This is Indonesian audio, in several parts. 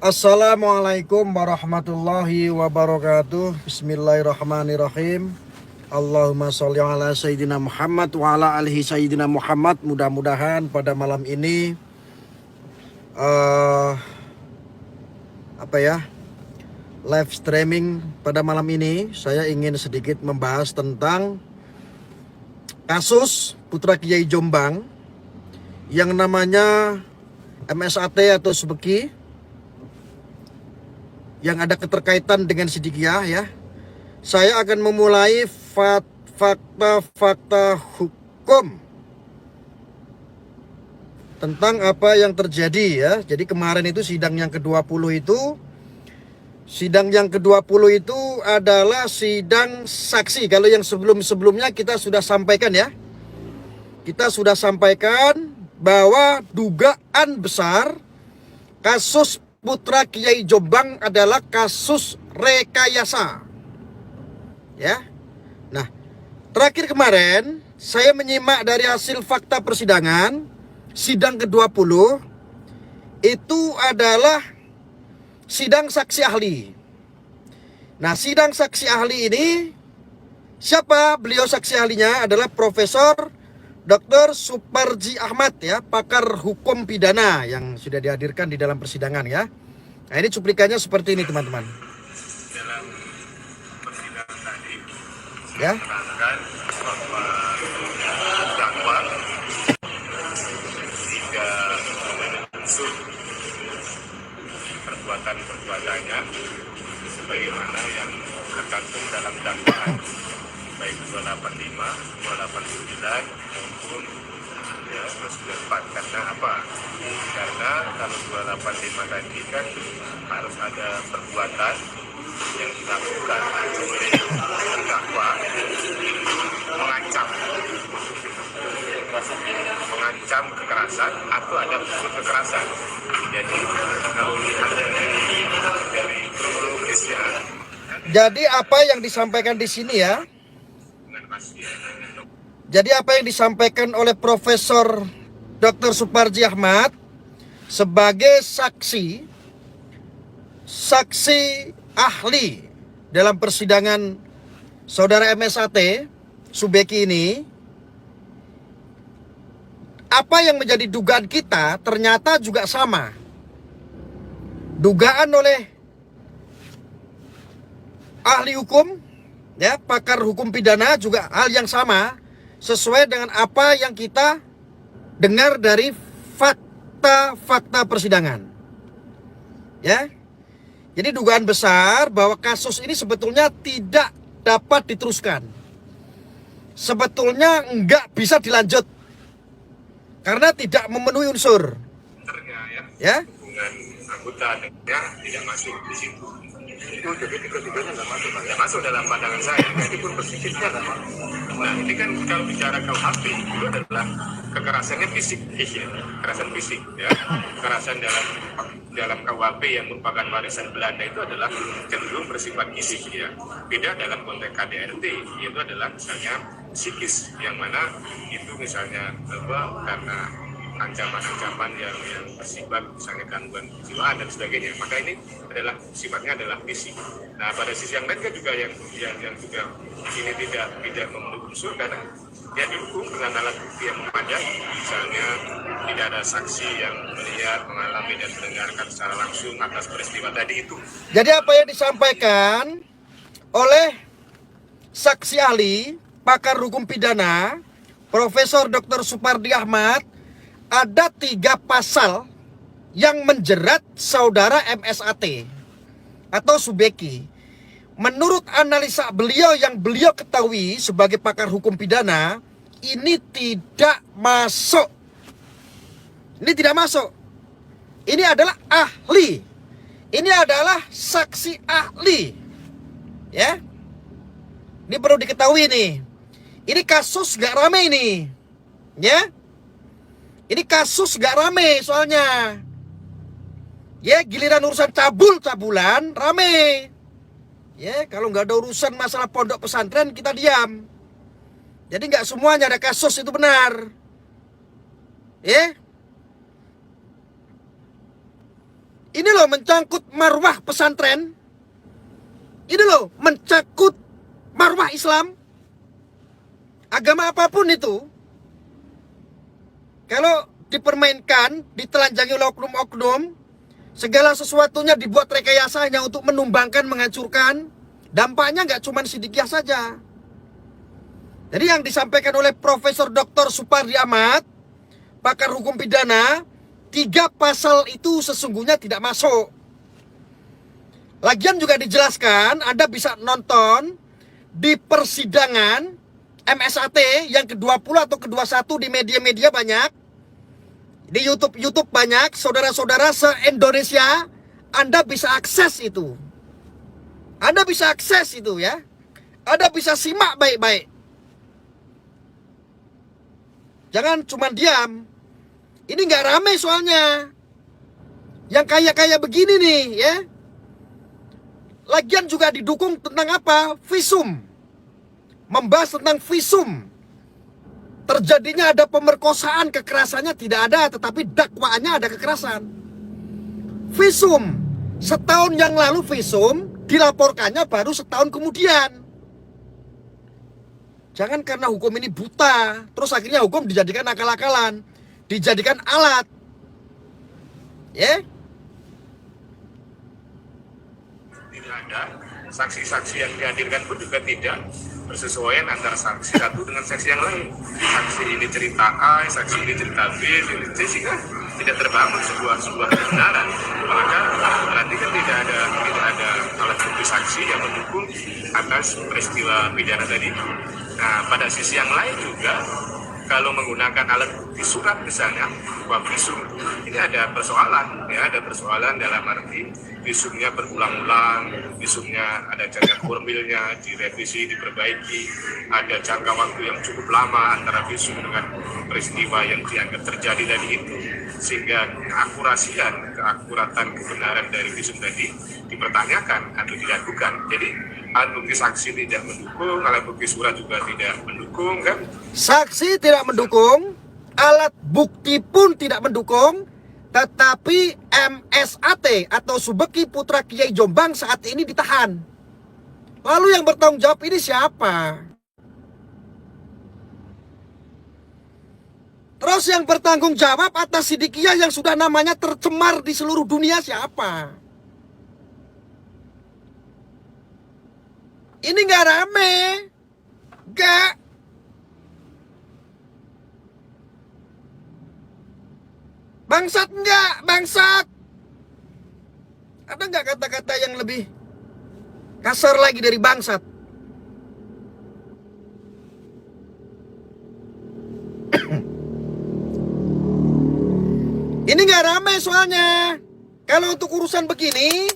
Assalamualaikum warahmatullahi wabarakatuh. Bismillahirrahmanirrahim. Allahumma sholli ala sayyidina Muhammad wa ala alihi sayyidina Muhammad. Mudah-mudahan pada malam ini live streaming pada malam ini saya ingin sedikit membahas tentang kasus Putra Kiai Jombang yang namanya MSAT atau Subeki, yang ada keterkaitan dengan Siddiqiyah ya. Saya akan memulai fakta-fakta hukum tentang apa yang terjadi ya. Jadi kemarin itu sidang yang ke-20 itu adalah sidang saksi. Kalau yang sebelum-sebelumnya kita sudah sampaikan ya. Kita sudah sampaikan bahwa dugaan besar kasus Putra Kiai Jombang adalah kasus rekayasa. Ya. Nah, terakhir kemarin saya menyimak dari hasil fakta persidangan sidang ke-20 itu adalah sidang saksi ahli. Nah, sidang saksi ahli ini siapa? Beliau saksi ahlinya adalah Profesor Dr. Suparji Ahmad ya, pakar hukum pidana yang sudah dihadirkan di dalam persidangan ya. Nah, ini cuplikannya seperti ini teman-teman. Dalam persidangan tadi Ya. menerangkan bahwa terdakwa tidak unsur perbuatannya sebagaimana yang tercantum dalam dakwaan baik 285, 289 maupun ya 294. Karena apa? Karena kalau 285 tadi kan harus ada perbuatan yang dilakukan oleh terdakwa mengancam kekerasan atau ada unsur kekerasan. Jadi kalau lihat dari kronologisnya, Jadi apa yang disampaikan di sini ya? Jadi apa yang disampaikan oleh Profesor Dr. Suparji Ahmad sebagai saksi ahli dalam persidangan saudara MSAT Subeki ini, apa yang menjadi dugaan kita ternyata juga sama. Dugaan oleh ahli hukum ya, pakar hukum pidana juga hal yang sama, sesuai dengan apa yang kita dengar dari fakta-fakta persidangan. Ya. Jadi dugaan besar bahwa kasus ini sebetulnya tidak dapat diteruskan. Sebetulnya enggak bisa dilanjut karena tidak memenuhi unsur. Ya. hubungan anggota ya tidak masuk di situ. Itu jadi tiga-tiganya nggak masuk dalam pandangan saya. Meskipun persisnya nggak masuk. Nah, ini kan kalau bicara KUHP itu adalah kekerasannya fisik, ya. Kekerasan fisik, ya. Kekerasan dalam KUHP yang merupakan warisan Belanda itu adalah cenderung bersifat fisik, ya. Beda dalam konteks KDRT, yaitu adalah misalnya psikis, yang mana itu misalnya karena ancaman-ancaman yang bersifat misalnya gangguan kejiwaan dan sebagainya, maka ini adalah sifatnya adalah fisik. Nah, pada sisi yang lain kan juga yang juga ini tidak memenuhi unsur karena dia dihukum dengan alat bukti yang memadai, misalnya tidak ada saksi yang melihat, mengalami dan mendengarkan secara langsung atas peristiwa tadi itu. Jadi apa yang disampaikan oleh saksi ahli pakar hukum pidana Profesor Dr. Suparji Ahmad, ada 3 pasal yang menjerat saudara MSAT atau Subeki. Menurut analisa beliau yang beliau ketahui sebagai pakar hukum pidana, ini tidak masuk. Ini tidak masuk. Ini adalah ahli. Ini adalah saksi ahli. Ya. Ini perlu diketahui nih. Ini kasus gak rame ini. Ya. Ini kasus gak rame soalnya. Ya, giliran urusan cabul-cabulan rame. Ya, kalau nggak ada urusan masalah pondok pesantren kita diam. Jadi nggak semuanya ada kasus itu benar. Ya, Ini loh mencangkut marwah pesantren. Ini loh mencangkut marwah Islam. Agama apapun itu, kalau dipermainkan, ditelanjangi oleh oknum-oknum, segala sesuatunya dibuat rekayasa hanya untuk menumbangkan, menghancurkan. Dampaknya nggak cuma Siddiqiyah saja. Jadi yang disampaikan oleh Profesor Dr. Supardi Ahmad, pakar hukum pidana, 3 pasal itu sesungguhnya tidak masuk. Lagian juga dijelaskan, Anda bisa nonton di persidangan MSAT yang ke-20 atau ke-21 di media-media banyak. Di YouTube banyak, saudara-saudara se-Indonesia, Anda bisa akses itu. Anda bisa akses itu ya. Anda bisa simak baik-baik. Jangan cuma diam. Ini nggak rame soalnya. Yang kaya-kaya begini nih ya. Lagian juga didukung tentang apa? Visum. Membahas tentang visum. Terjadinya ada pemerkosaan, kekerasannya tidak ada, tetapi dakwaannya ada kekerasan. Visum. Setahun yang lalu visum, dilaporkannya baru setahun kemudian. Jangan karena hukum ini buta, terus akhirnya hukum dijadikan akal-akalan, dijadikan alat. Ya? Tidak ada. Saksi-saksi yang dihadirkan pun juga tidak bersesuaian antara saksi satu dengan saksi yang lain. Saksi ini cerita A, saksi ini cerita B, sehingga tidak terbangun sebuah kebenaran. Maka berarti kan tidak ada alat bukti saksi yang mendukung atas peristiwa pidana tadi. Nah, pada sisi yang lain juga, kalau menggunakan alat bukti surat misalnya, visum, ini ada persoalan, ya, ada persoalan dalam arti visumnya berulang-ulang, visumnya ada cacat formilnya, direvisi, diperbaiki, ada jangka waktu yang cukup lama antara visum dengan peristiwa yang dianggap terjadi tadi itu, sehingga keakuratan kebenaran dari visum tadi dipertanyakan atau diragukan. Jadi alat bukti saksi tidak mendukung, alat bukti surat juga tidak mendukung, kan? Saksi tidak mendukung, alat bukti pun tidak mendukung, tetapi MSAT atau Subeki Putra Kiai Jombang saat ini ditahan. Lalu yang bertanggung jawab ini siapa? Terus yang bertanggung jawab atas Siddiqiyah yang sudah namanya tercemar di seluruh dunia siapa? Ini nggak rame, nggak. Bangsat nggak, bangsat. Ada nggak kata-kata yang lebih kasar lagi dari bangsat? Ini nggak rame soalnya. Kalau untuk urusan begini,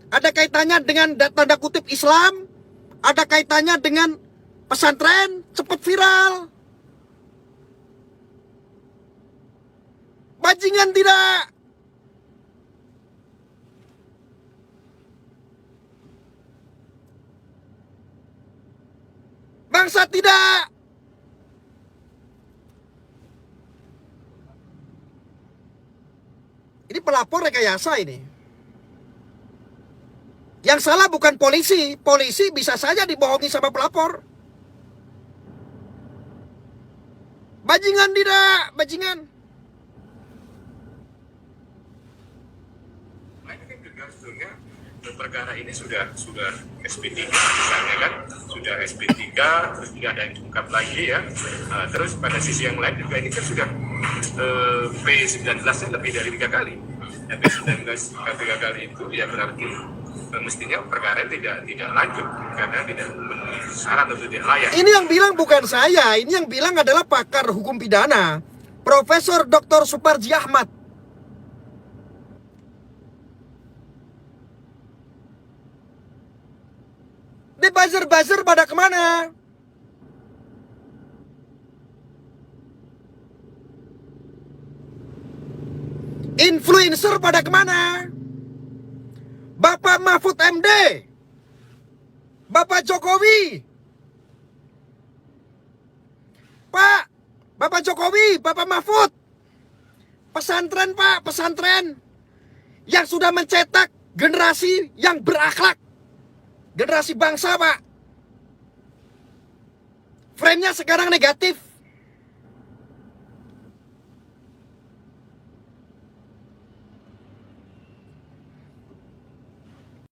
ada kaitannya dengan tanda kutip Islam, ada kaitannya dengan pesantren, cepat viral. Bajingan tidak. Bangsat tidak. Ini pelapor rekayasa ini. Yang salah bukan polisi. Polisi bisa saja dibohongi sama pelapor. Bajingan tidak, bajingan. Sebetulnya perkara ini sudah SP3 misalnya kan, sudah SP3, terus juga ada yang diungkap lagi ya. Terus pada sisi yang lain juga ini kan sudah P19-nya lebih dari 3 kali. Ya, P19 3 kali itu ya berarti mestinya perkara tidak lanjut karena tidak memenuhi syarat atau tidak layak. Ini yang bilang bukan saya, ini yang bilang adalah pakar hukum pidana, Profesor Dr. Supardi Ahmad. Ini buzzer-buzzer pada kemana? Influencer pada kemana? Bapak Mahfud MD, Bapak Jokowi, Bapak Jokowi, Bapak Mahfud, pesantren Pak, pesantren. yang sudah mencetak generasi yang berakhlak, generasi bangsa, Pak. Frame-nya sekarang negatif.